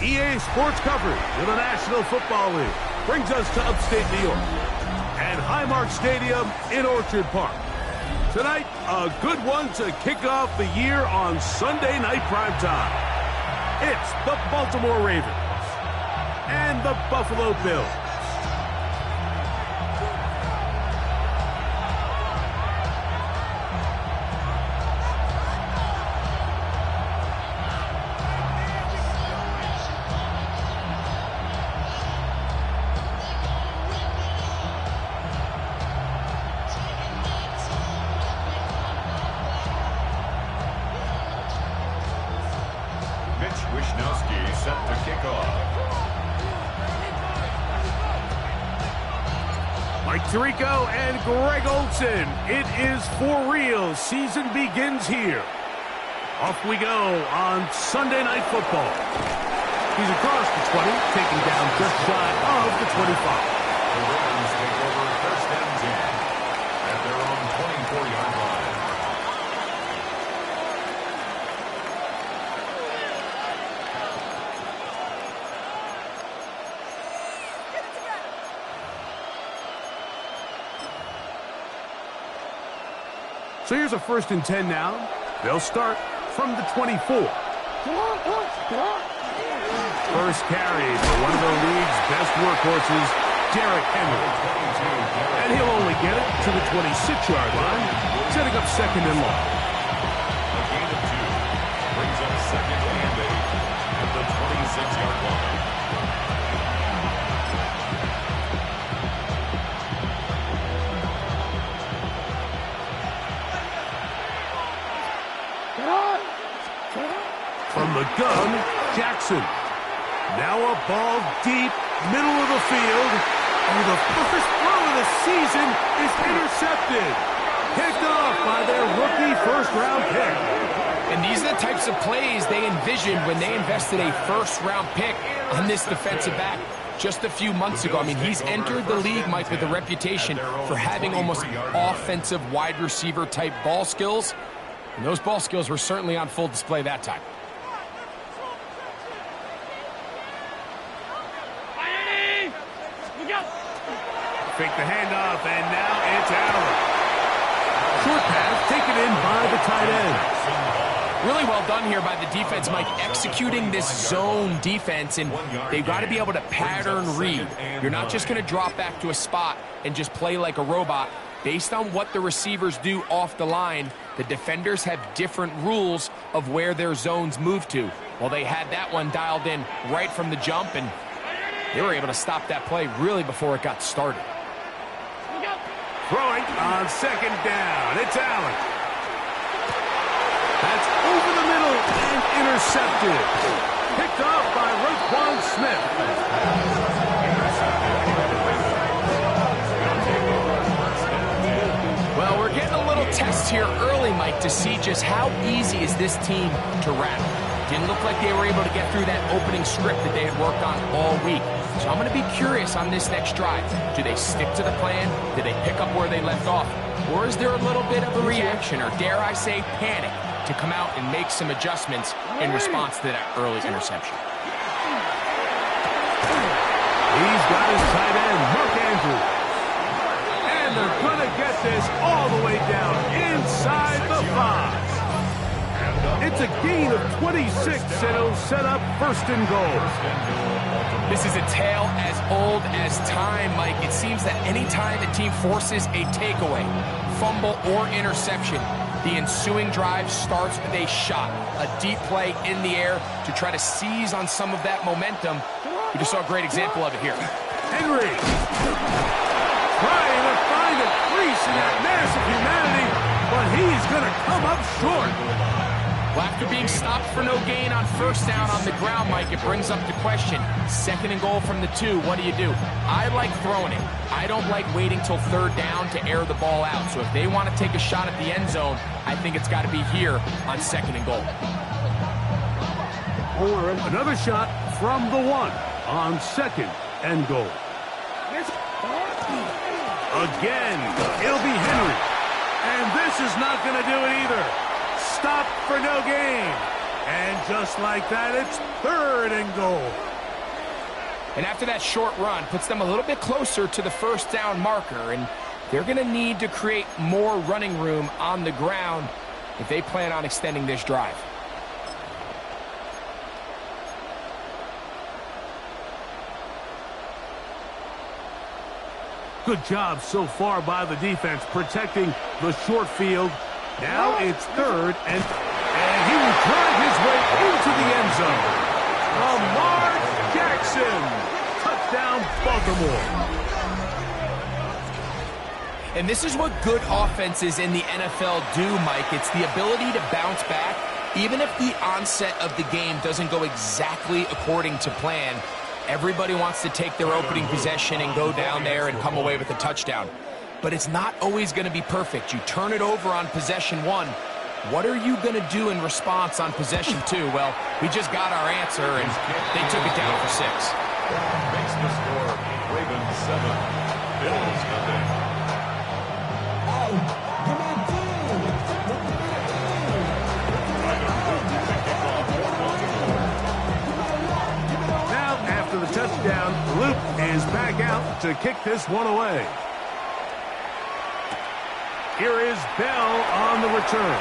EA Sports coverage of the National Football League brings us to upstate New York and Highmark Stadium in Orchard Park. Tonight, a good one to kick off the year on Sunday night primetime. It's the Baltimore Ravens and the Buffalo Bills. Set to kick off. Mike Tirico and Greg Olsen. It is for real. Season begins here. Off we go on Sunday Night Football. He's across the 20, taking down just shy of the 25. The Ravens take over first and 10 at their own 24-yard line. So here's a 1st and 10 now. They'll start from the 24. First carry for one of the league's best workhorses, Derrick Henry. And he'll only get it to the 26-yard line, setting up 2nd and long. A gain of 2 brings up 2nd and 8 at the 26-yard line. From the gun, Jackson. Now a ball deep, middle of the field. And the first throw of the season is intercepted. Picked off by their rookie first-round pick. And these are the types of plays they envisioned when they invested a first-round pick on this defensive back just a few months ago. I mean, he's entered the league, Mike, with a reputation for having almost offensive wide receiver type ball skills. And those ball skills were certainly on full display that time. Fake the handoff, and now it's Allen. Short pass taken in by the tight end. Really well done here by the defense, Mike, executing this zone defense, and they've got to be able to pattern read. You're not just going to drop back to a spot and just play like a robot. Based on what the receivers do off the line, the defenders have different rules of where their zones move to. Well, they had that one dialed in right from the jump, and they were able to stop that play really before it got started. Throwing on 2nd down. It's Allen. That's over the middle and intercepted. Picked off by week1 Smith. Well, we're getting a little test here early, Mike, to see just how easy is this team to rattle. Didn't look like they were able to get through that opening script that they had worked on all week. So I'm going to be curious on this next drive. Do they stick to the plan? Do they pick up where they left off? Or is there a little bit of a reaction, or dare I say panic, to come out and make some adjustments in response to that early interception? He's got his tight end, Mark Andrews. And they're going to get this all the way down inside the 5. It's a gain of 26, and it'll set up first and goal. This is a tale as old as time, Mike. It seems that any time a team forces a takeaway, fumble, or interception, the ensuing drive starts with a shot, a deep play in the air to try to seize on some of that momentum. We just saw a great example of it here. Henry trying to find a crease in that massive humanity, but he's going to come up short. Well, after being stopped for no gain on first down on the ground, Mike, it brings up the question. Second and goal from the 2, what do you do? I like throwing it. I don't like waiting till third down to air the ball out. So if they want to take a shot at the end zone, I think it's got to be here on second and goal. Another shot from the 1 on second and goal. Again, it'll be Henry. And this is not going to do it either. Stop for no gain. And just like that, it's third and goal. And after that short run, puts them a little bit closer to the first down marker. And they're going to need to create more running room on the ground if they plan on extending this drive. Good job so far by the defense protecting the short field. Now it's third, and he will drive his way into the end zone. Lamar Jackson, touchdown Baltimore. And this is what good offenses in the NFL do, Mike. It's the ability to bounce back, even if the onset of the game doesn't go exactly according to plan. Everybody wants to take their opening possession and go down there and come away with a touchdown. But it's not always going to be perfect. You turn it over on possession 1. What are you going to do in response on possession 2? Well, we just got our answer, and they took it down for 6. Makes the score Ravens 7, Bills nothing. Now, after the touchdown, Luke is back out to kick this one away. Here is Bell on the return.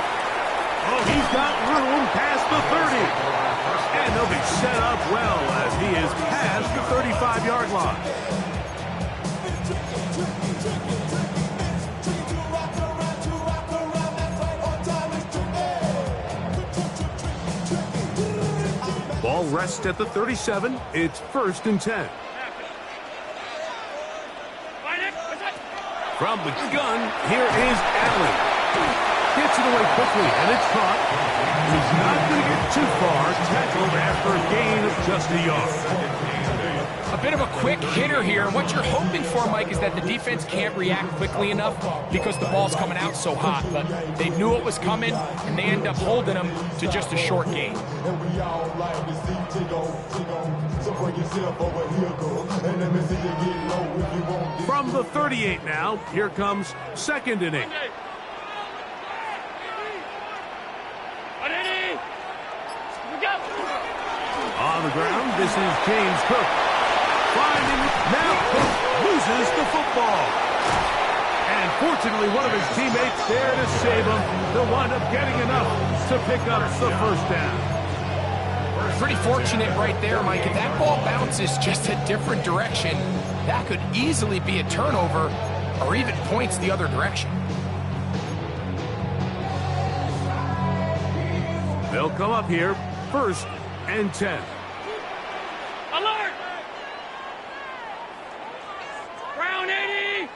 Oh, he's got room past the 30. And they'll be set up well as he is past the 35-yard line. Ball rests at the 37. It's first and 10. From the gun, here is Allen. Gets it away quickly, and it's caught. He's not going to get too far. Tackled after a gain of just a yard. A bit of a quick hitter here. And what you're hoping for, Mike, is that the defense can't react quickly enough because the ball's coming out so hot. But they knew it was coming, and they end up holding them to just a short gain. From the 38 now, here comes second inning. On the ground, this is James Cook. Finding now Cook loses the football. And fortunately, one of his teammates there to save him. They'll wind up getting enough to pick up the first down. Pretty fortunate right there, Mike. If that ball bounces just a different direction, that could easily be a turnover or even points the other direction. They'll come up here, first and 10. Alert! Brown 80!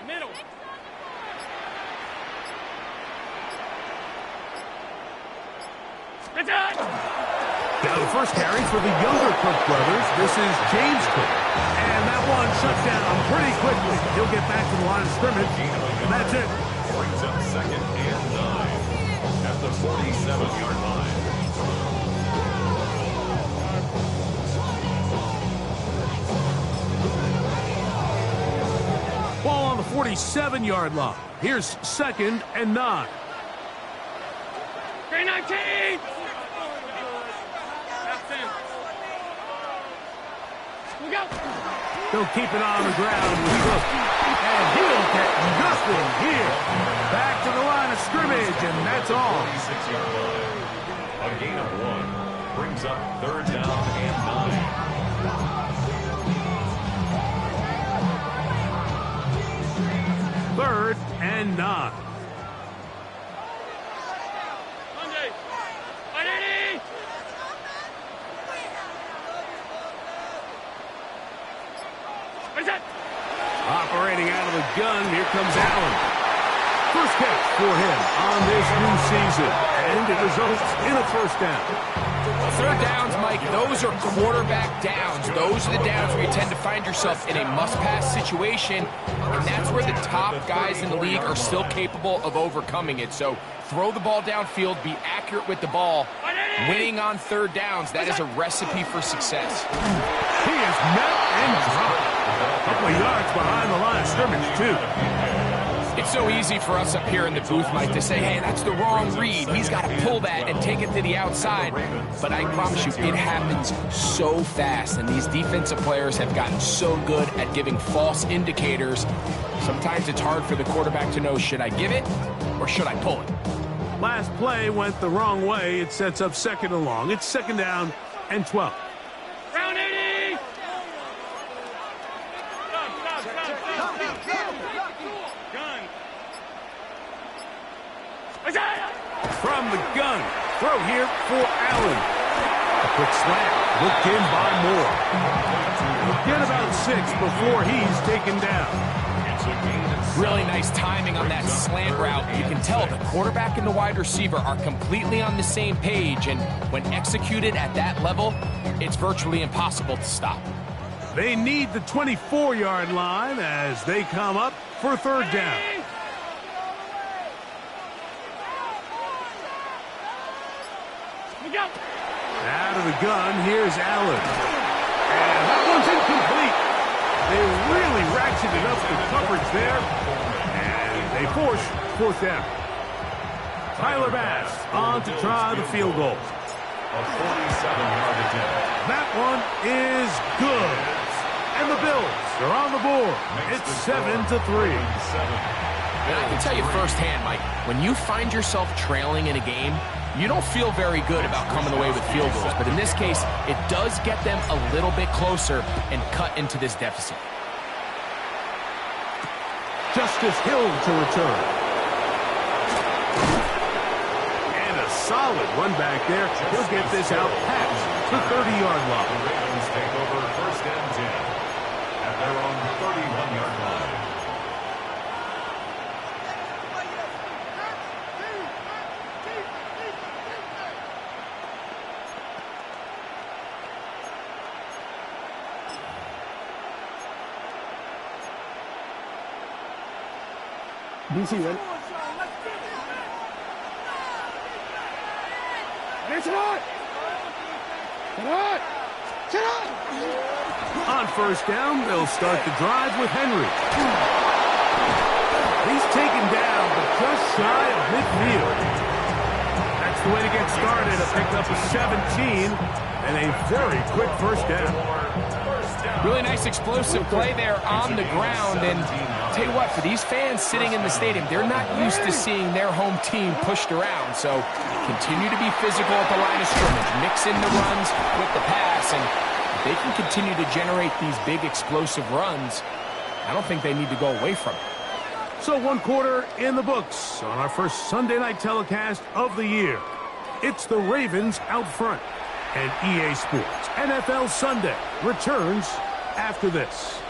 Middle. It's on! Now the first carry for the younger Cook brothers. This is James Cook. And that one shut down pretty quickly. He'll get back to the line of scrimmage, and that's it. Brings up second and 9 at the 47-yard line. Ball on the 47-yard line. Here's 2nd and 9. Green 19. We go. He'll keep it on the ground with Cook. And he'll get nothing here. Back to the line of scrimmage, and that's all. 46-yard line. A gain of 1 brings up 3rd down and 9. 3rd and 9. Monday. 180. Where's that? Operating out of the gun, here comes Allen. First catch for him on this new season, and it results in a 1st down. Well, 3rd downs, Mike, those are quarterback downs. Those are the downs where you tend to find yourself in a must-pass situation, and that's where the top guys in the league are still capable of overcoming it. So throw the ball downfield, be accurate with the ball. Winning on 3rd downs, that is a recipe for success. He is met and dropped. A couple of yards behind the line of scrimmage, too. It's so easy for us up here in the booth, Mike, to say, hey, that's the wrong read. He's got to pull that and take it to the outside. But I promise you, it happens so fast. And these defensive players have gotten so good at giving false indicators. Sometimes it's hard for the quarterback to know, should I give it or should I pull it? Last play went the wrong way. It sets up 2nd and long. It's 2nd down and 12. Round 80. Gun. Where's that? From the gun, throw here for Allen. A quick slant, looked in by Moore. He'll get about 6 before he's taken down. Really nice timing on that slant route. You can tell the quarterback and the wide receiver are completely on the same page, and when executed at that level, it's virtually impossible to stop. They need the 24-yard line as they come up for 3rd down. We go. Out of the gun, here's Allen. And that one's incomplete. They really ratcheted up the coverage there, and they force 4th down. Tyler Bass on to try the field goal. A 47-yard attempt. That one is good. And the Bills are on the board. It's 7-3. And I can tell you firsthand, Mike, when you find yourself trailing in a game, you don't feel very good about coming away with field goals. But in this case, it does get them a little bit closer and cut into this deficit. Justice Hill to return. And a solid run back there. He'll get this out past the 30-yard line. The Ravens take over 1st and 10 at their own 31-yard line. DC, ready? On 1st down, they'll start the drive with Henry. He's taken down, but just shy of midfield. That's the way to get started. A pickup of 17 and a very quick 1st down. Really nice explosive play there on the ground. And tell you what, for these fans sitting in the stadium, they're not used to seeing their home team pushed around. So continue to be physical at the line of scrimmage. Mix in the runs with the pass. And if they can continue to generate these big explosive runs, I don't think they need to go away from it. So 1 quarter in the books on our first Sunday night telecast of the year. It's the Ravens out front. And EA Sports NFL Sunday returns after this.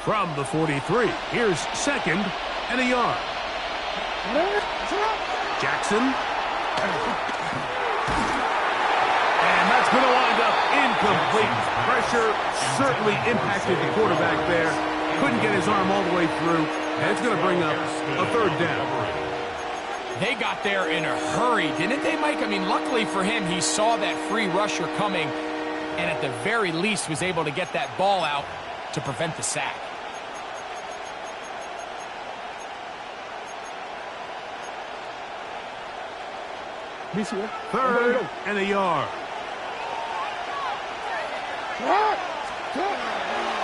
From the 43, here's 2nd and a yard. Jackson. And that's going to wind up incomplete. Pressure certainly impacted the quarterback there. Couldn't get his arm all the way through. And it's going to bring up a 3rd down. They got there in a hurry, didn't they, Mike? I mean, luckily for him, he saw that free rusher coming. and at the very least was able to get that ball out to prevent the sack. Third and a yard.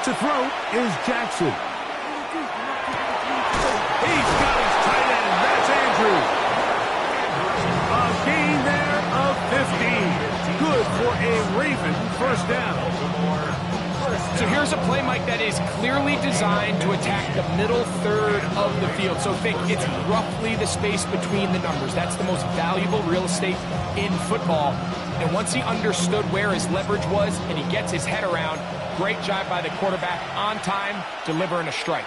To throw is Jackson. He's got his tight end. That's Andrews. A gain there of 15. Good for a Raven first down. So here's a play, Mike, that is clearly designed to attack the middle third of the field. So think it's roughly the space between the numbers. That's the most valuable real estate in football. And once he understood where his leverage was and he gets his head around, great job by the quarterback on time, delivering a strike.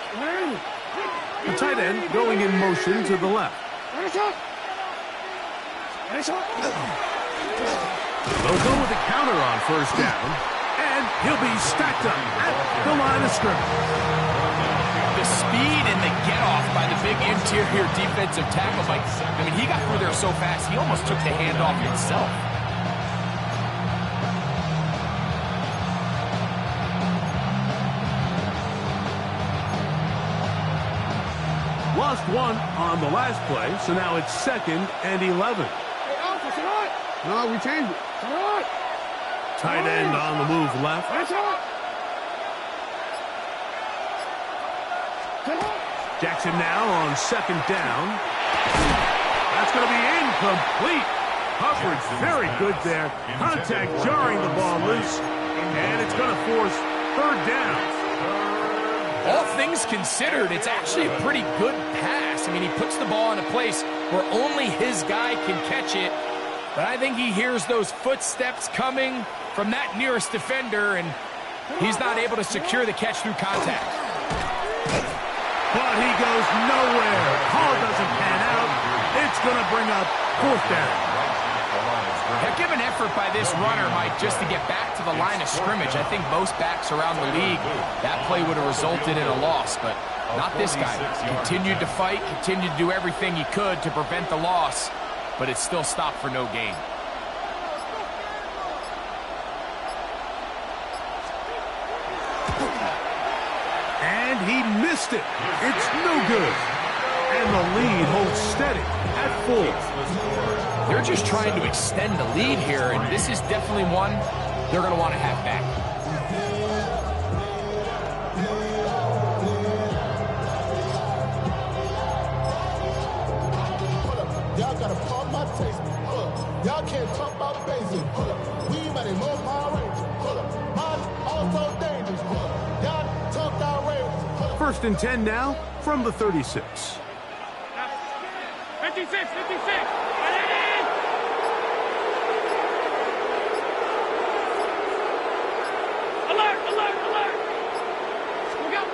The tight end going in motion to the left. They'll go with a counter on first down, and he'll be stacked up at the line of scrimmage. The speed and the get-off by the big interior defensive tackle, Mike. I mean, he got through there so fast, he almost took the handoff himself. Lost one on the last play, so now it's 2nd and 11. No, we changed it. Tight end on the move left. Jackson now on 2nd down. That's going to be incomplete. Coverage very good there. Contact jarring the ball loose, and it's going to force 3rd down. All things considered, it's actually a pretty good pass. I mean, he puts the ball in a place where only his guy can catch it. But I think he hears those footsteps coming from that nearest defender, and he's not able to secure the catch through contact. But he goes nowhere. Call doesn't pan out. It's going to bring up 4th down. Heck of an effort by this runner, Mike, just to get back to the line of scrimmage. I think most backs around the league, that play would have resulted in a loss, but not this guy. Continued to fight, continued to do everything he could to prevent the loss, but it still stopped for no gain. And he missed it. It's no good. And the lead holds steady at 4. They're just trying to extend the lead here, and this is definitely one they're going to want to have back. Y'all got to pump my taste. Y'all can't talk about basic. We might more Power Rangers. I'm also dangerous. Y'all talk about Rangers. 1st and 10 now from the 36. 56. Alert. Look out.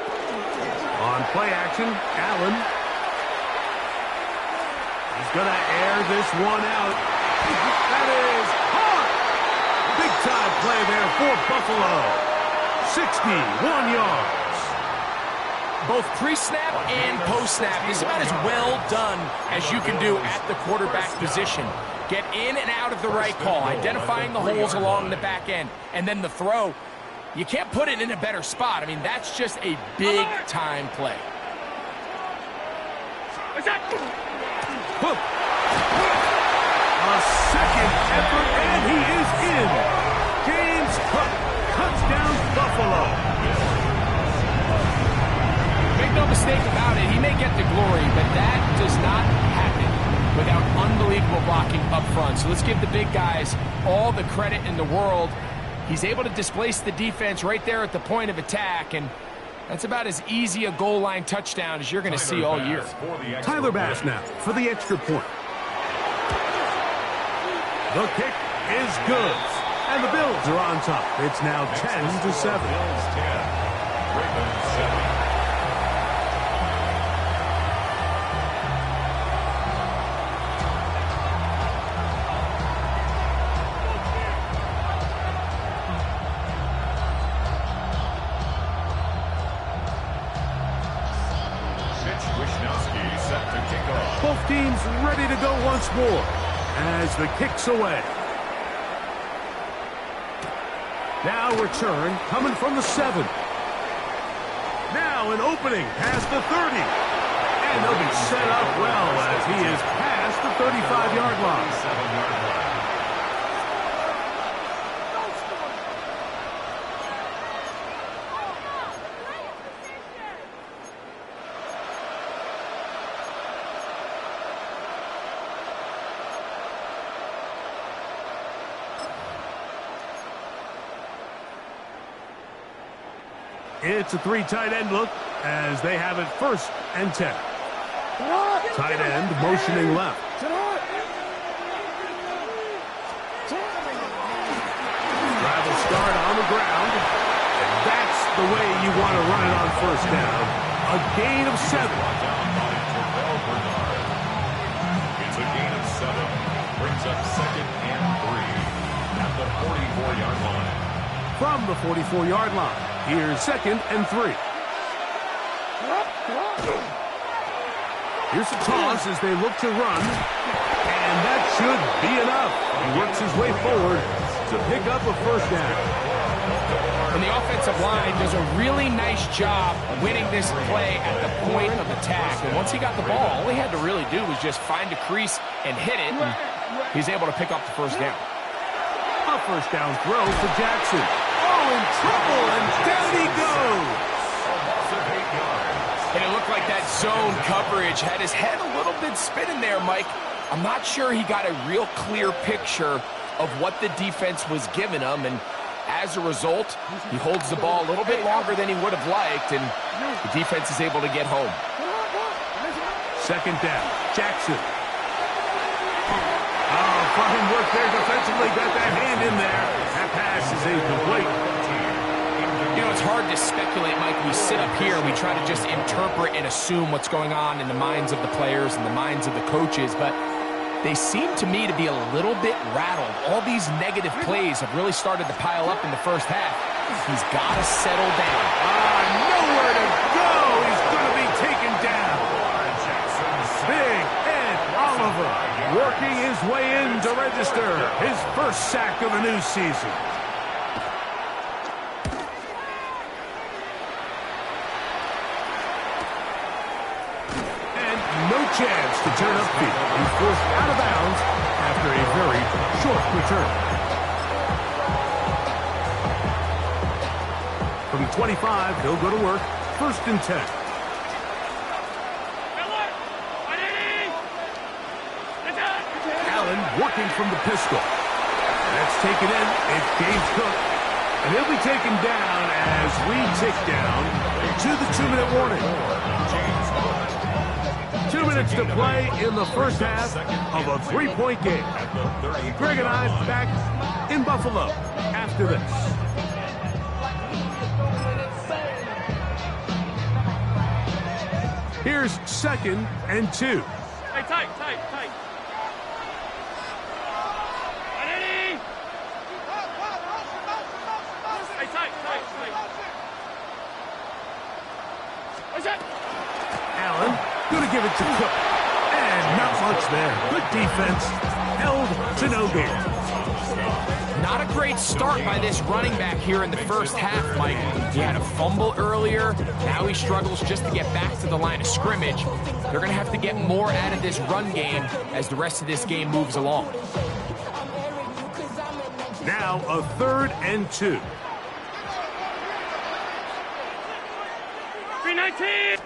On play action, Allen. He's going to air this one out. That is hard. Big time play there for Buffalo. 61 yards. Both pre-snap and post-snap, this is about as well done as you can do at the quarterback position. Get in and out of the right call, identifying the holes along the back end, and then the throw. You can't put it in a better spot. I mean, that's just a big-time play. What's that? Whoop. A second effort, and he is in. James Cook cuts down Buffalo. Make no mistake about it, he may get the glory, but that does not happen without unbelievable blocking up front. So let's give the big guys all the credit in the world. He's able to displace the defense right there at the point of attack, and that's about as easy a goal line touchdown as you're going to see all year. Tyler Bass now for the extra point. The kick is good, and the Bills are on top. It's now 10-7. Ravens 7. Both teams ready to go once more as the kick's away. Now return coming from the 7. Now an opening past the 30. And they'll be set up well as he is past the 35-yard line. 7-yard line. It's a 3 tight end look as they have it 1st and 10. Tight end motioning left. Travel start on the ground. And that's the way you want to run it on 1st down. A gain of 7. It's a gain of 7. Brings up 2nd and 3 at the 44-yard line. From the 44-yard line, here's 2nd and 3. Here's a toss as they look to run. And that should be enough. He works his way forward to pick up a 1st down. And the offensive line does a really nice job winning this play at the point of attack. And once he got the ball, all he had to really do was just find a crease and hit it. And he's able to pick up the 1st down. A 1st down throw for Jackson. Oh, in trouble, and down he goes. And it looked like that zone coverage had his head a little bit spinning there, Mike. I'm not sure he got a real clear picture of what the defense was giving him, and as a result, he holds the ball a little bit longer than he would have liked, and the defense is able to get home. 2nd down, Jackson. Oh, fine work there defensively, got that hand in there. That pass is incomplete. You know, it's hard to speculate, Mike. We sit up here and we try to just interpret and assume what's going on in the minds of the players and the minds of the coaches, but they seem to me to be a little bit rattled. All these negative plays have really started to pile up in the 1st half. He's got to settle down. Nowhere to go. He's going to be taken down. Big Ed Oliver working his way in to register his 1st sack of the new season. No chance to turn upfield. He's forced out of bounds after a very short return. From the 25, he'll go to work. 1st and 10. Allen working from the pistol. That's taken in. It's James Cook. And he'll be taken down as we tick down to the 2-minute warning. 2 minutes to play in the 1st half of a 3-point game. Greg and I back in Buffalo after this. Here's 2nd and 2. Hey, tight. Ready? Hey, tight. What's that? Allen going to give it to Cook. And not much there. Good defense. Held to no gain. Not a great start by this running back here in the 1st half, Mike. He had a fumble earlier. Now he struggles just to get back to the line of scrimmage. They're going to have to get more out of this run game as the rest of this game moves along. Now a 3rd and 2. 319.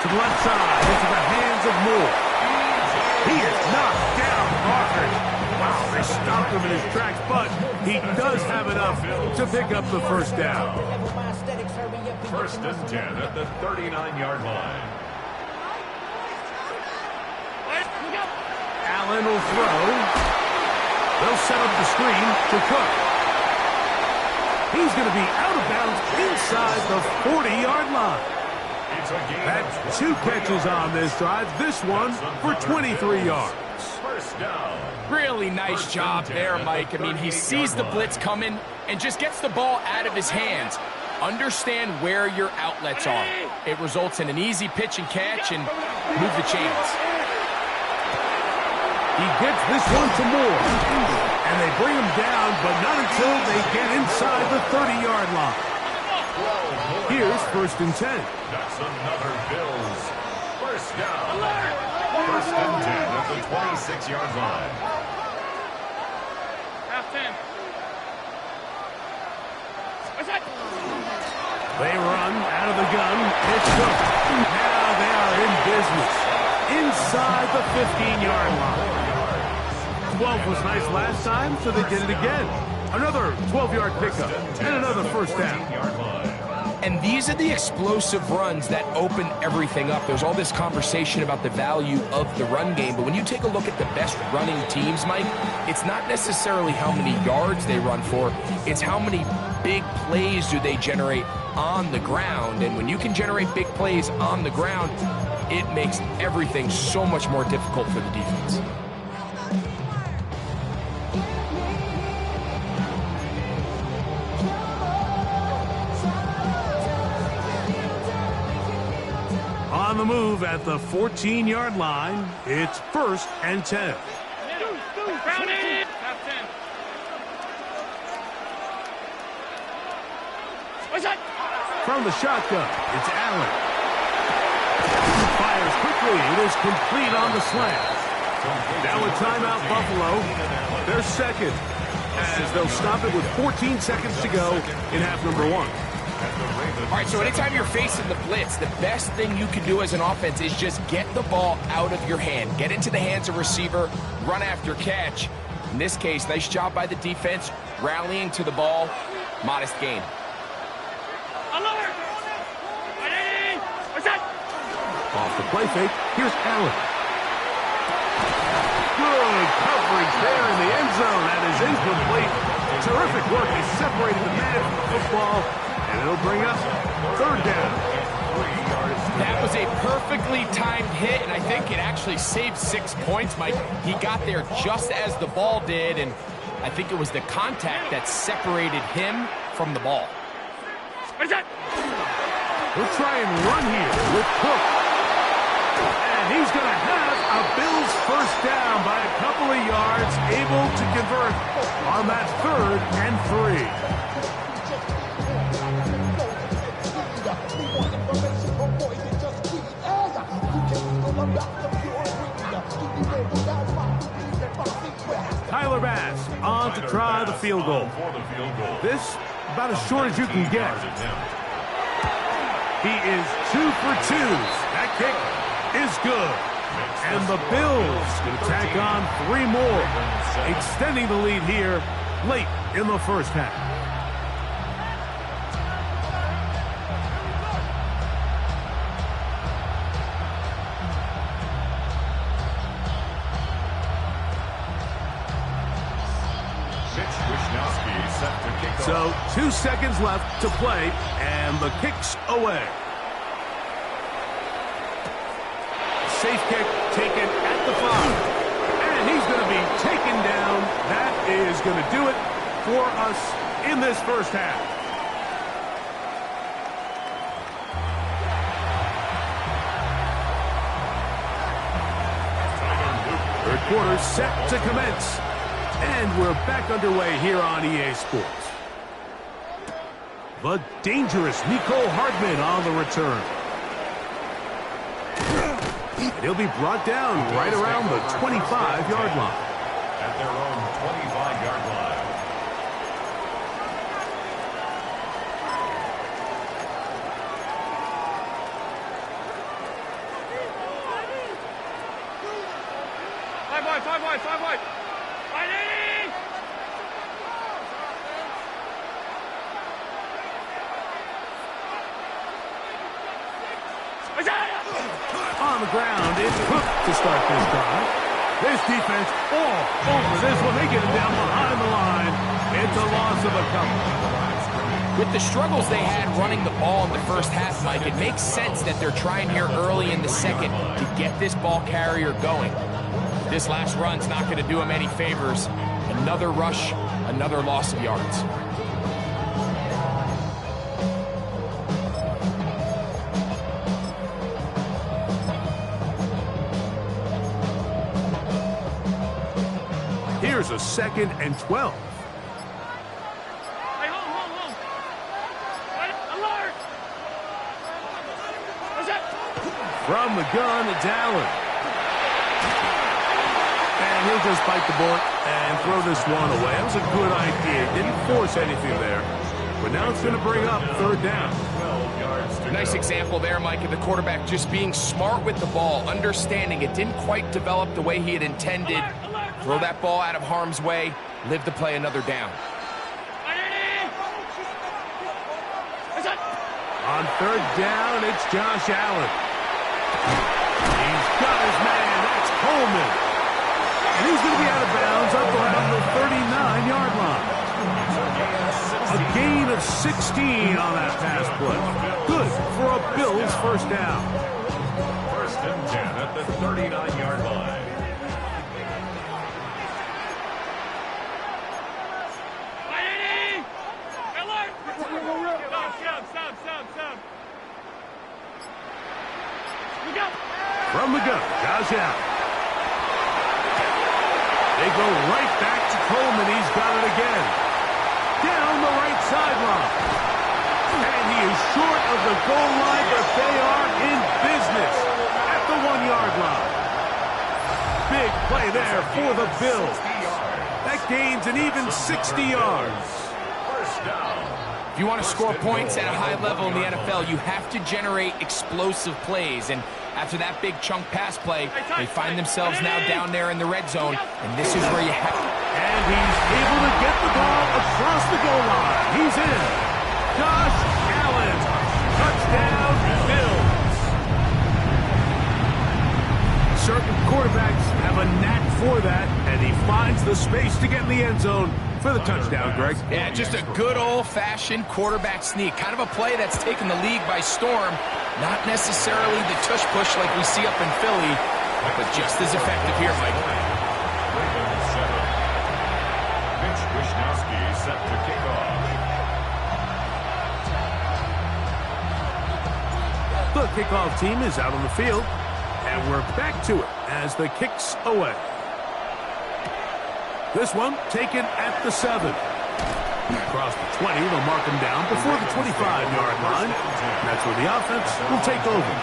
To the left side, into the hands of Moore. He is knocked down hard. Wow, they stopped him in his tracks, but he does have enough to pick up the 1st down. 1st and 10 at the 39-yard line. Allen will throw. They'll set up the screen to Cook. He's going to be out of bounds inside the 40-yard line. That's 2 catches on this drive. This one for 23 yards. 1st down. Really nice job there, Mike. I mean, he sees the blitz coming and just gets the ball out of his hands. Understand where your outlets are. It results in an easy pitch and catch and move the chains. He gets this one to Moore. And they bring him down, but not until they get inside the 30-yard line. Here's 1st and 10. That's another Bills first down. 1st and 10 at the 26-yard line. Half 10. What's that? They run out of the gun. It's good. Now they are in business. Inside the 15-yard line. 12 was nice last time, so they did it again. Another 12-yard pickup and another first down. And these are the explosive runs that open everything up. There's all this conversation about the value of the run game, but when you take a look at the best running teams, Mike, it's not necessarily how many yards they run for, it's how many big plays do they generate on the ground. And when you can generate big plays on the ground, it makes everything so much more difficult for the defense. On the move at the 14-yard line, it's 1st and 10. Ground it. Half 10. What's that? From the shotgun, it's Allen. Fires quickly. It is complete on the slant. Now a timeout, Buffalo. They're second, as they'll stop it with 14 seconds to go in half number 1. All right, so anytime you're facing the blitz, the best thing you can do as an offense is just get the ball out of your hand. Get into the hands of receiver, run after catch. In this case, nice job by the defense, rallying to the ball. Modest gain. Alert! Ready? What's that? Off the play fake, here's Allen. Good coverage there in the end zone. That is incomplete. Terrific work. They separated the man from the football. And it'll bring us 3rd down. That was a perfectly timed hit, and I think it actually saved 6 points, Mike. He got there just as the ball did, and I think it was the contact that separated him from the ball. What's that? We'll try and run here with Cook. And he's going to have a Bills first down by a couple of yards, able to convert on that 3rd and 3. Tyler Bass on to try the field goal. This about as short as you can get. He is 2 for 2. That kick is good. And the Bills can tack on 3 more, extending the lead here late in the first half. So 2 seconds left to play, and the kick's away. Safe kick taken at the 5. And he's going to be taken down. That is going to do it for us in this first half. Third quarter set to commence. And we're back underway here on EA Sports. The dangerous Mecole Hardman on the return. And he'll be brought down right around the 25-yard line. At their own 25-yard line. Five wide. Fighting! On the ground, it's Cook to start this drive. This defense all over this one. They get him down behind the line. It's a loss of a couple. With the struggles they had running the ball in the first half, Mike, it makes sense that they're trying here early in the second to get this ball carrier going. This last run's not going to do him any favors. Another rush, another loss of yards. Here's a 2nd and 12. Hey, hold. Hey, alert! What's that? From the gun, it's Allen. And he'll just bite the bullet and throw this one away. That was a good idea. Didn't force anything there. But now it's going to bring up 3rd down. Nice example there, Mike, of the quarterback just being smart with the ball, understanding it didn't quite develop the way he had intended. Throw that ball out of harm's way, live to play another down. On 3rd down, it's Josh Allen. He's got his man. That's Coleman. And he's going to be out of bounds up around the 39-yard line. A gain of 16 on that pass play. Good for a Bills 1st down. 1st and 10 at the 39-yard line. From the gun, Josh Allen. They go right back to Coleman. He's got it again. Down the right sideline. And he is short of the goal line, but they are in business at the 1-yard line. Big play there for the Bills. That gains an even 60 yards. If you want to score points at a high level in the NFL, you have to generate explosive plays. And after that big chunk pass play, they find themselves now down there in the red zone. And this is where you have... And he's able to get the ball across the goal line. He's in. Josh Allen. Touchdown, Bills. Certain quarterbacks have a knack for that, and he finds the space to get in the end zone for the touchdown, Greg. Yeah, just a good old-fashioned quarterback sneak. Kind of a play that's taken the league by storm. Not necessarily the tush-push like we see up in Philly, but just as effective here, Mike. Set to kick off. The kickoff team is out on the field, and we're back to it as the kick's away. This one taken at the 7. Across the 20, they'll mark him down before the 25-yard line. That's where the offense will take over.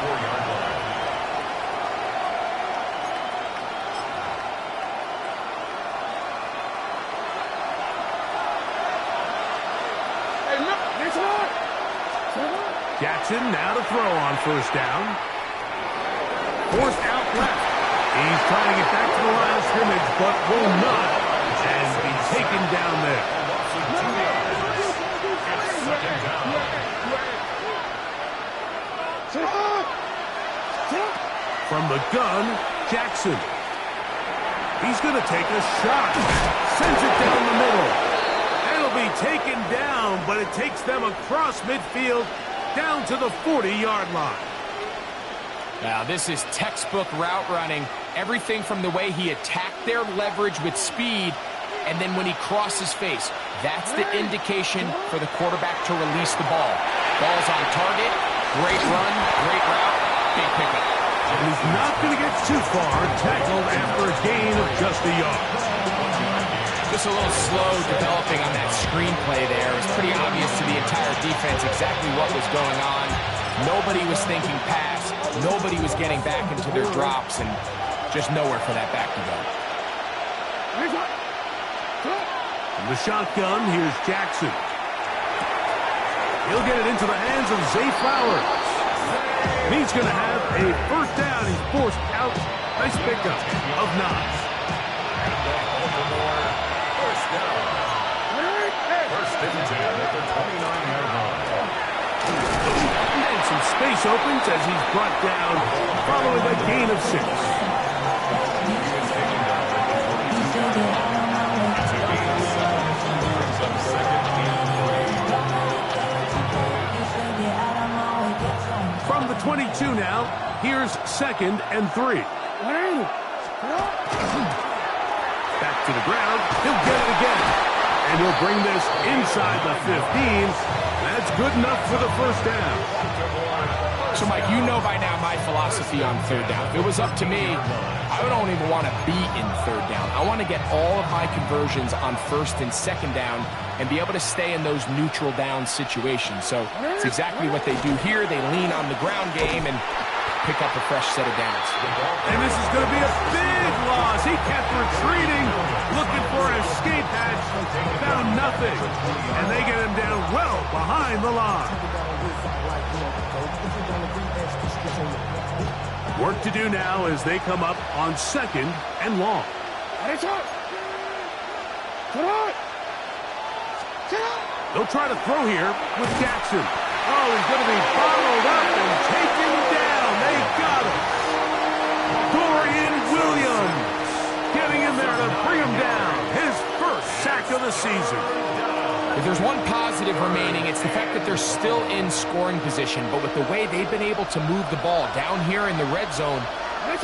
Jackson now to throw on 1st down. Forced out left. He's trying to get back to the line of scrimmage, but will not, and be taken down there. From the gun, Jackson. He's going to take a shot. Sends it down the middle. It'll be taken down, but it takes them across midfield down to the 40-yard line. Now, this is textbook route running. Everything from the way he attacked their leverage with speed, and then when he crosses face, that's the indication for the quarterback to release the ball. Ball's on target, great run, great route, big pickup. And he's not going to get too far, tackled after a gain of just a yard. Just a little slow developing on that screenplay there. It was pretty obvious to the entire defense exactly what was going on. Nobody was thinking pass. Nobody was getting back into their drops, and just nowhere for that back to go. From the shotgun, here's Jackson. He'll get it into the hands of Zay Flowers. He's going to have a 1st down. He's forced out. Nice pickup of 9. First and 10 at the 29-yard line. And some space opens as he's brought down following a gain of 6. From the 22 now, here's 2nd and 3. Back to the ground. He'll get it again. And he'll bring this inside the 15. That's good enough for the 1st down. So, Mike, you know by now my philosophy on third down. If it was up to me, I don't even want to be in third down. I want to get all of my conversions on first and second down and be able to stay in those neutral down situations. So it's exactly what they do here. They lean on the ground game and pick up a fresh set of downs. And this is going to be a big loss. He kept retreating, looking for an escape hatch, found nothing. And they get him down well behind the line. Work to do now as they come up on second and long. They'll try to throw here with Jackson. Oh, he's going to be bottled up and taken down. They got him. Dorian Williams getting in there to bring him down. His first sack of the season. If there's one positive remaining, it's the fact that they're still in scoring position. But with the way they've been able to move the ball down here in the red zone,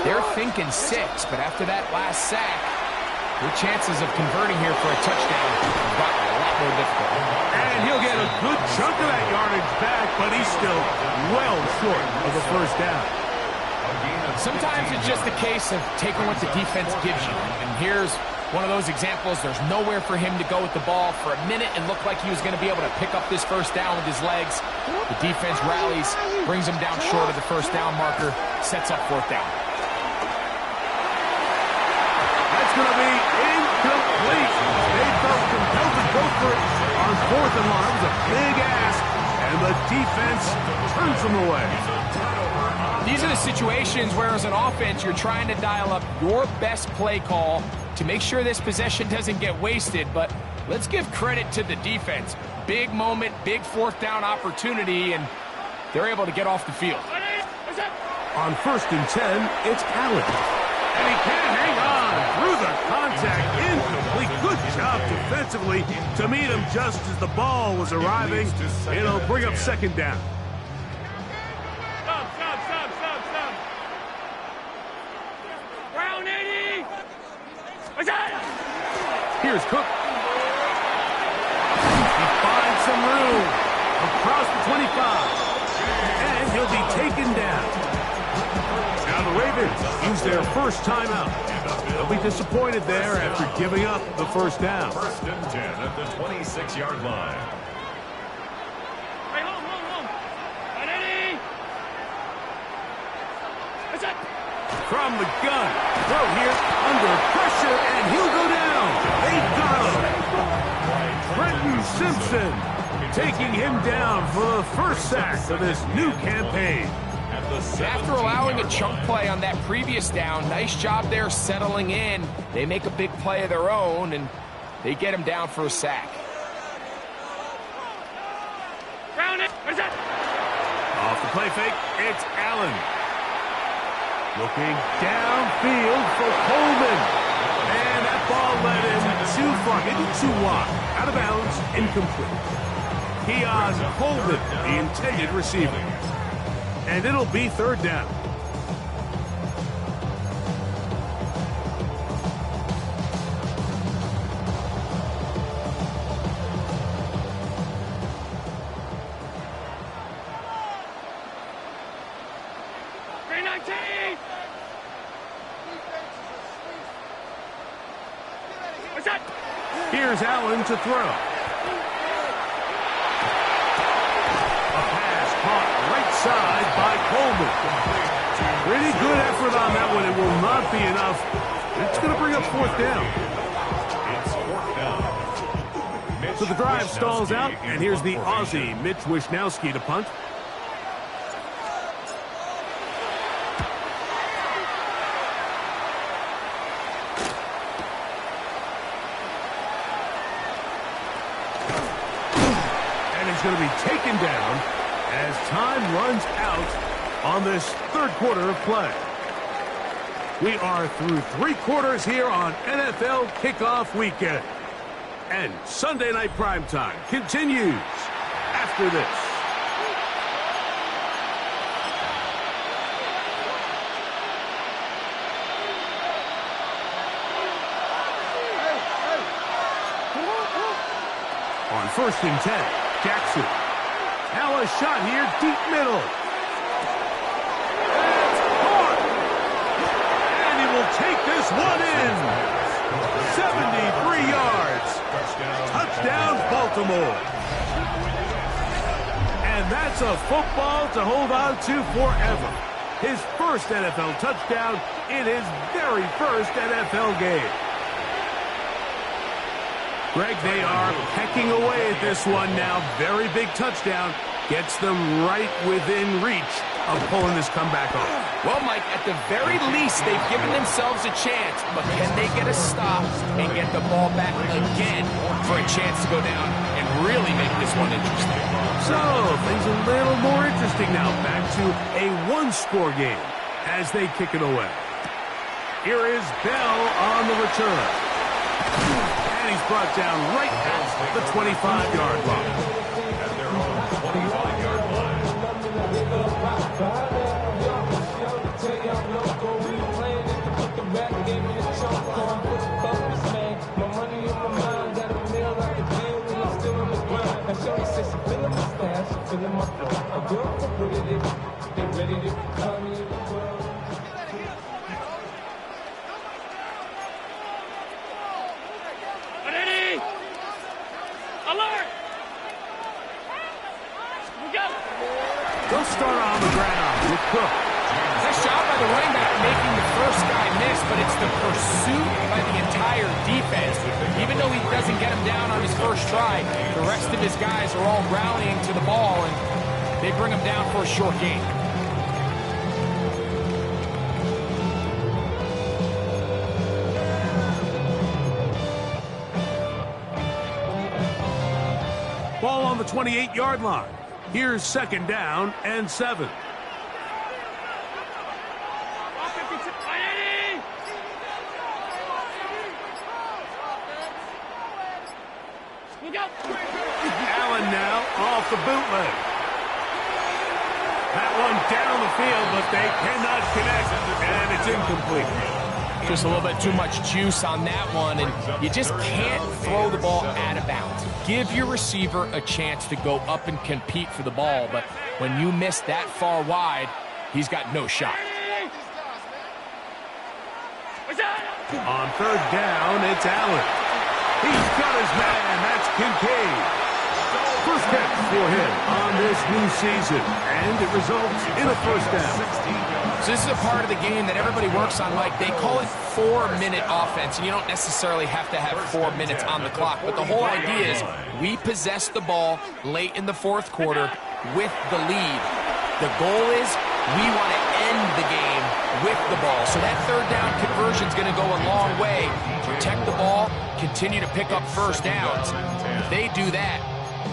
they're thinking 6. But after that last sack, their chances of converting here for a touchdown have gotten a lot more difficult. And he'll get a good chunk of that yardage back, but he's still well short of the first down. Sometimes it's just a case of taking what the defense gives you. And here's one of those examples. There's nowhere for him to go with the ball. For a minute, it looked like he was going to be able to pick up this first down with his legs. The defense rallies, brings him down short of the first down marker, sets up fourth down. That's going to be incomplete. They felt compelled to go for it on fourth and long. It was a big ask, and the defense turns them away. These are the situations where, as an offense, you're trying to dial up your best play call to make sure this possession doesn't get wasted. But let's give credit to the defense. Big moment, big fourth down opportunity, and they're able to get off the field. On first and 10, it's Allen. And he can't hang on through the contact. Incomplete. Good job defensively to meet him just as the ball was arriving. It'll bring up second down. Stop. Round 80. Here's Cook. He finds some room across the 25. And he'll be taken down. Now the Ravens use their first timeout. They'll be disappointed there after giving up the first down. First and 10 at the 26-yard line. Hey, hold. Ready? That's it. From the gun. Throw here under pressure, and he'll go down. They got him. Brenton Simpson taking him down for the first sack of this new campaign. After allowing a chunk play on that previous down, nice job there settling in. They make a big play of their own, and they get him down for a sack. Round it. What's that? Off the play fake, it's Allen. Looking downfield for Coleman. And that ball led him too far, maybe too wide. Out of bounds, incomplete. Keon Coleman, the intended receiver. And it'll be third down. Here's Allen to throw. A pass caught right side by Coleman. Pretty good effort on that one. It will not be enough. It's going to bring up fourth down. So the drive stalls out, and here's the Aussie, Mitch Wishnowsky, to punt. Going to be taken down as time runs out on this third quarter of play. We are through 3 quarters here on NFL Kickoff Weekend. And Sunday Night Primetime continues after this. On first and 10. Jackson. Now a shot here, deep middle. this one in. 73 yards. Touchdown, Baltimore. And that's a football to hold on to forever. His first NFL touchdown in his very first NFL game. Greg, they are pecking away at this one now. Very big touchdown. Gets them right within reach of pulling this comeback off. Well, Mike, at the very least, they've given themselves a chance, but can they get a stop and get the ball back again for a chance to go down and really make this one interesting? So, things a little more interesting now. Back to a one-score game as they kick it away. Here is Bell on the return. And he's brought down right at the 25-yard line. And they're on the 25-yard line. Ready? Alert! We go! They'll start on the ground with Cook. Nice job by the running back making the first guy miss, but it's the pursuit by the entire defense. Even though he doesn't get him down on his first try, the rest of his guys are all rallying to the ball, and they bring him down for a short gain. Ball on the 28-yard line. Here's second down and 7. Allen now off the bootleg. That one down the field, but they cannot connect, and it's incomplete. Just a little bit too much juice on that one, and you just can't throw the ball out of bounds. Give your receiver a chance to go up and compete for the ball, but when you miss that far wide, he's got no shot. On third down, it's Allen. He's got his man. That's Kincaid. First catch for him on this new season, and it results in a first down. So this is a part of the game that everybody works on, Mike. They call it 4-minute offense, and you don't necessarily have to have 4 minutes on the clock. But the whole idea is we possess the ball late in the fourth quarter with the lead. The goal is we want to end the game with the ball. So that third down conversion is going to go a long way. Protect the ball, continue to pick up first downs. If they do that,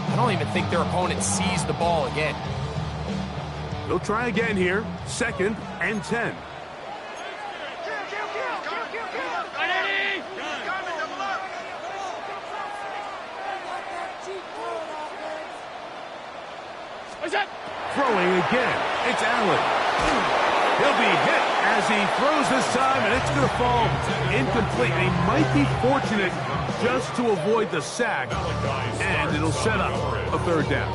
I don't even think their opponent sees the ball again. They'll try again here. Second and 10. Throwing again. It's Allen. He'll be hit as he throws this time, and it's going to fall incomplete. And he might be fortunate just to avoid the sack, and it'll set up a third down.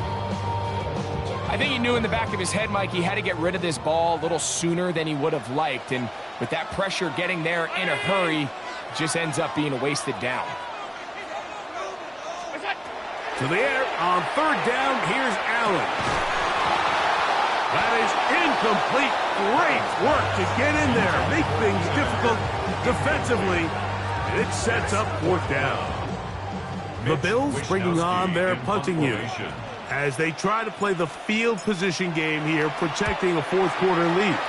I think he knew in the back of his head, Mike, he had to get rid of this ball a little sooner than he would have liked. And with that pressure getting there in a hurry, it just ends up being a wasted down. To the air on third down, here's Allen. That is incomplete. Great work to get in there. Make things difficult defensively. And it sets up fourth down. The Bills bringing on their punting unit as they try to play the field position game here, protecting a fourth quarter lead.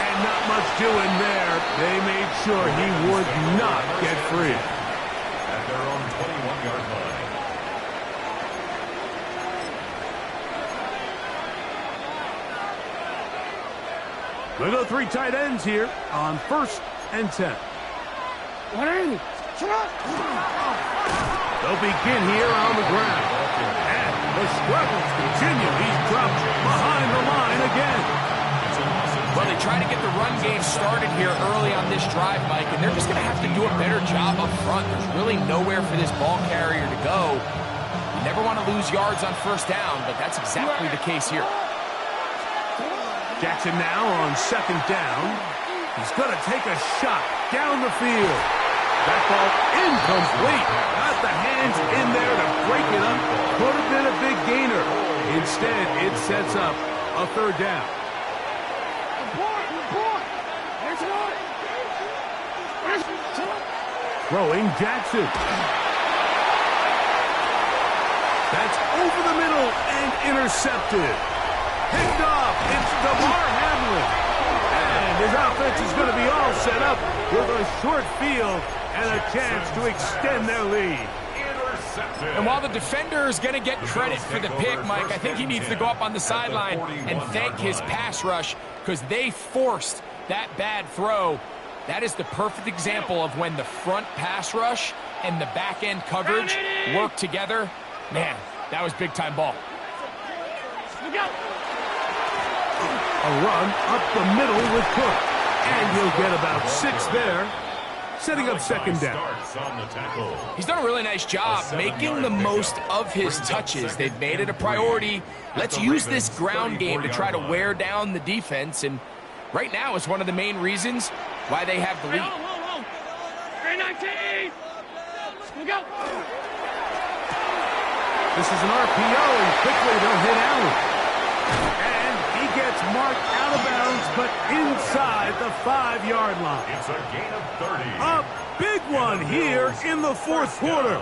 And not much doing there. They made sure he would not get free. And they're on 21-yard line. We'll go 3 tight ends here on first and 10. They'll begin here on the ground. And the struggles continue. He's dropped behind the line again. Well, they try to get the run game started here early on this drive, Mike, and they're just going to have to do a better job up front. There's really nowhere for this ball carrier to go. You never want to lose yards on first down, but that's exactly the case here. Jackson now on second down. He's going to take a shot down the field. That ball incomplete. Got the hands in there to break it up. Could have been a big gainer. Instead, it sets up a third down. Throwing Jackson. That's over the middle and intercepted. Picked off. It's DeMar Hamlin. And his offense is going to be all set up with a short field and a chance to extend their lead. And while the defender is going to get credit for the pick, Mike, I think he needs to go up on the sideline and thank his pass rush because they forced that bad throw. That is the perfect example of when the front pass rush and the back-end coverage work together. Man, that was big-time ball. A run up the middle with Cook. And he'll get about 6 there, setting up second down. He's done a really nice job making the most of his touches. They've made it a priority. Let's use this ground game to try to wear down the defense. And right now is one of the main reasons why they have the lead. 319. Go. This is an RPO, and quickly they'll hit Allen. And he gets marked out of bounds, but inside the 5-yard line. It's a gain of 30. A big one here in the fourth quarter.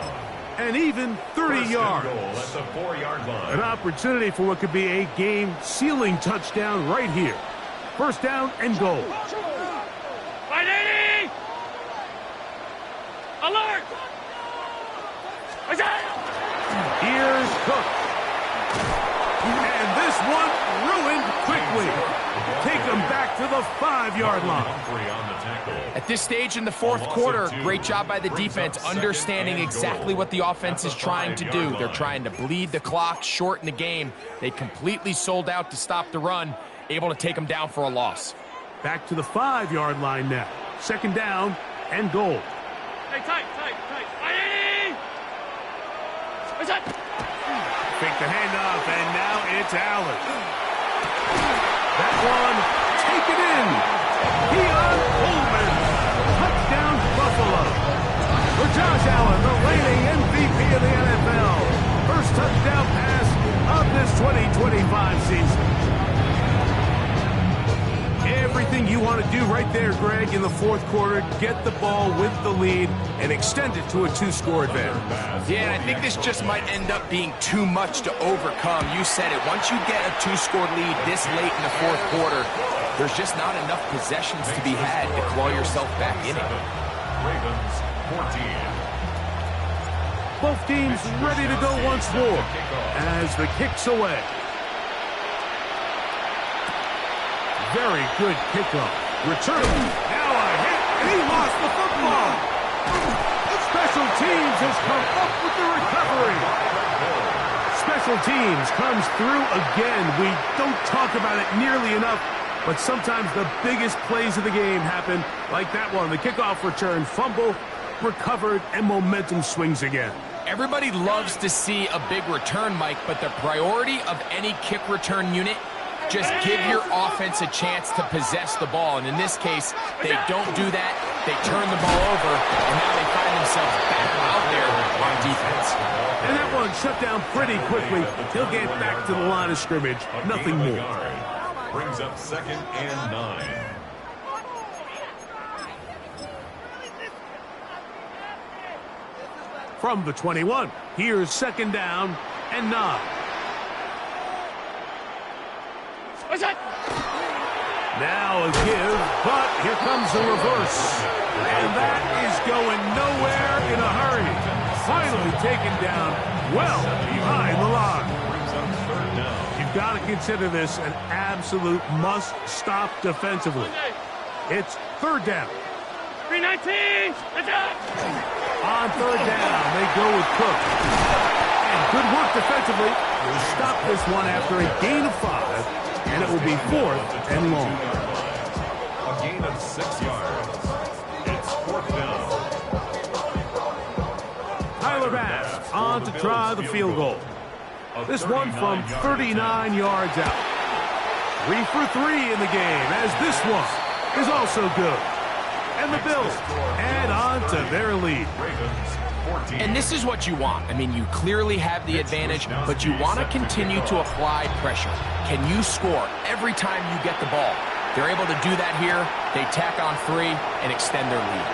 And even 30 yards. At the 4-yard line. An opportunity for what could be a game-sealing touchdown right here. First down and goal. 580. Alert. Here's Cook. And this one ruined quickly. Take him back to the 5-yard line. At this stage in the fourth quarter, great job by the defense understanding exactly what the offense is trying to do. They're trying to bleed the clock, shorten the game. They completely sold out to stop the run, able to take them down for a loss. Back to the 5-yard line now. Second down and goal. Hey, tight. 580. Fake the handoff, and now it's Allen. That one taken in. Keon Coleman. Touchdown, Buffalo. For Josh Allen, the reigning MVP of the NFL. First touchdown pass of this 2025 season. Everything you want to do right there, Greg, in the fourth quarter, get the ball with the lead and extend it to a 2-score advantage. Yeah, and I think this just might end up being too much to overcome. You said it. Once you get a 2-score lead this late in the fourth quarter, there's just not enough possessions to be had to claw yourself back in it. Ravens 14. Both teams ready to go once more as the kick's away. Very good kickoff. Return. Now a hit, and he lost the football. Special teams has come up with the recovery. Special teams comes through again. We don't talk about it nearly enough, but sometimes the biggest plays of the game happen like that one. The kickoff return, fumble, recovered, and momentum swings again. Everybody loves to see a big return, Mike, but the priority of any kick return unit, just give your offense a chance to possess the ball. And in this case, they don't do that. They turn the ball over, and now they find themselves back out there on defense. And that one shut down pretty quickly. He'll get back to the line of scrimmage. Nothing more. Brings up 2nd and 9. From the 21, here's 2nd down and 9. Now a give, but here comes the reverse. And that is going nowhere in a hurry. Finally taken down well behind the line. You've got to consider this an absolute must-stop defensively. It's 3rd down. 319. On 3rd down, they go with Cook. And good work defensively. We'll stop this one after a gain of 5. And it will be 4th and long. A gain of 6 yards. It's 4th down. Tyler Bass on to try the field goal. This one from 39 yards out. 3 for 3 in the game, as this one is also good. And the Bills add on to their lead. And this is what you want. I mean, you clearly have the advantage, but you want to continue to apply pressure. Can you score every time you get the ball? They're able to do that here. They tack on 3 and extend their lead.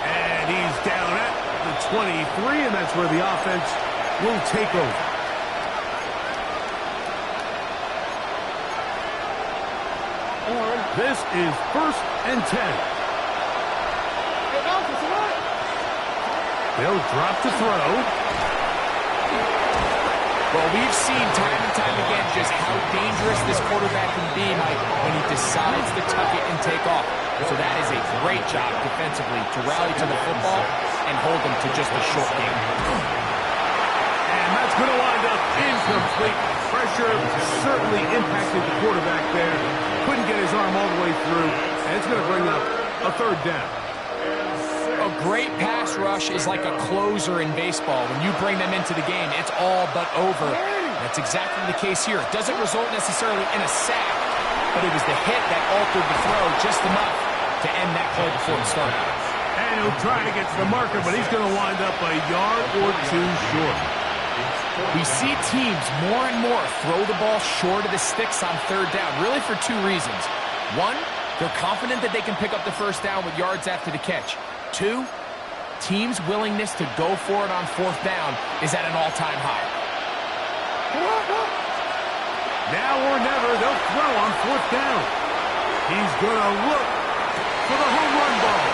And he's down at the 23, and that's where the offense will take over. This is 1st and 10. They'll drop to throw. Well, we've seen time and time again just how dangerous this quarterback can be, Mike, when he decides to tuck it and take off. So that is a great job defensively to rally to the football and hold them to just a short game. And that's going to wind up incomplete. Pressure certainly impacted the quarterback there. Couldn't get his arm all the way through, and it's going to bring up a 3rd down. A great pass rush is like a closer in baseball. When you bring them into the game, it's all but over. That's exactly the case here. It doesn't result necessarily in a sack, but it was the hit that altered the throw just enough to end that play before it started. And he'll try to get to the marker, but he's going to wind up a yard or 2 short. We see teams more and more throw the ball short of the sticks on 3rd down, really for 2 reasons. 1, they're confident that they can pick up the 1st down with yards after the catch. 2, teams' willingness to go for it on 4th down is at an all-time high. Now or never, they'll throw on 4th down. He's going to look for the home run ball.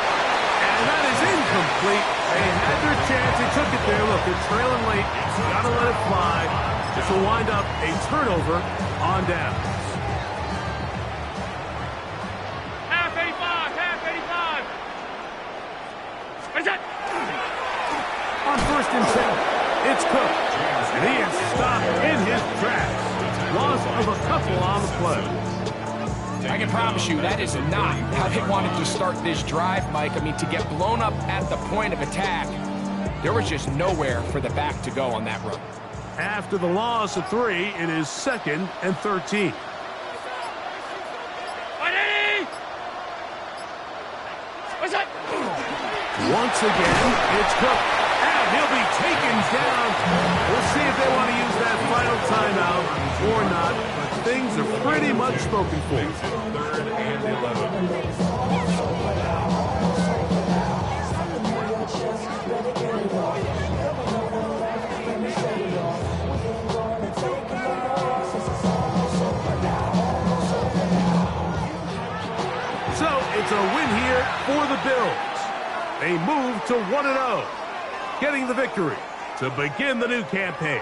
And that is incomplete. They had their chance. They took it there. Look, they're trailing late. Got to let it fly. This will wind up a turnover on down. Half 85, half 85. Where's that? On 1st and 10, it's Cook. And he is stopped in his tracks. Loss of a couple on the play. I can promise you that is not how they wanted to start this drive, Mike. I mean, to get blown up at the point of attack, there was just nowhere for the back to go on that run. After the loss of 3, it is 2nd and 13. What's that? Once again, it's Cook. And he'll be taken down. We'll see if they want to use that final timeout or not. But things are pretty much spoken for. 3rd and 11. So it's a win here for the Bills. They move to 1-0, getting the victory to begin the new campaign.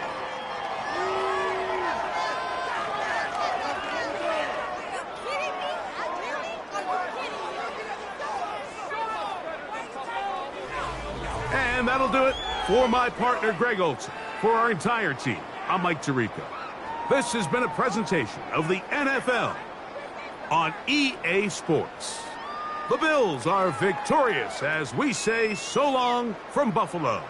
And that'll do it for my partner, Greg Olson. For our entire team, I'm Mike Tirico. This has been a presentation of the NFL on EA Sports. The Bills are victorious as we say so long from Buffalo.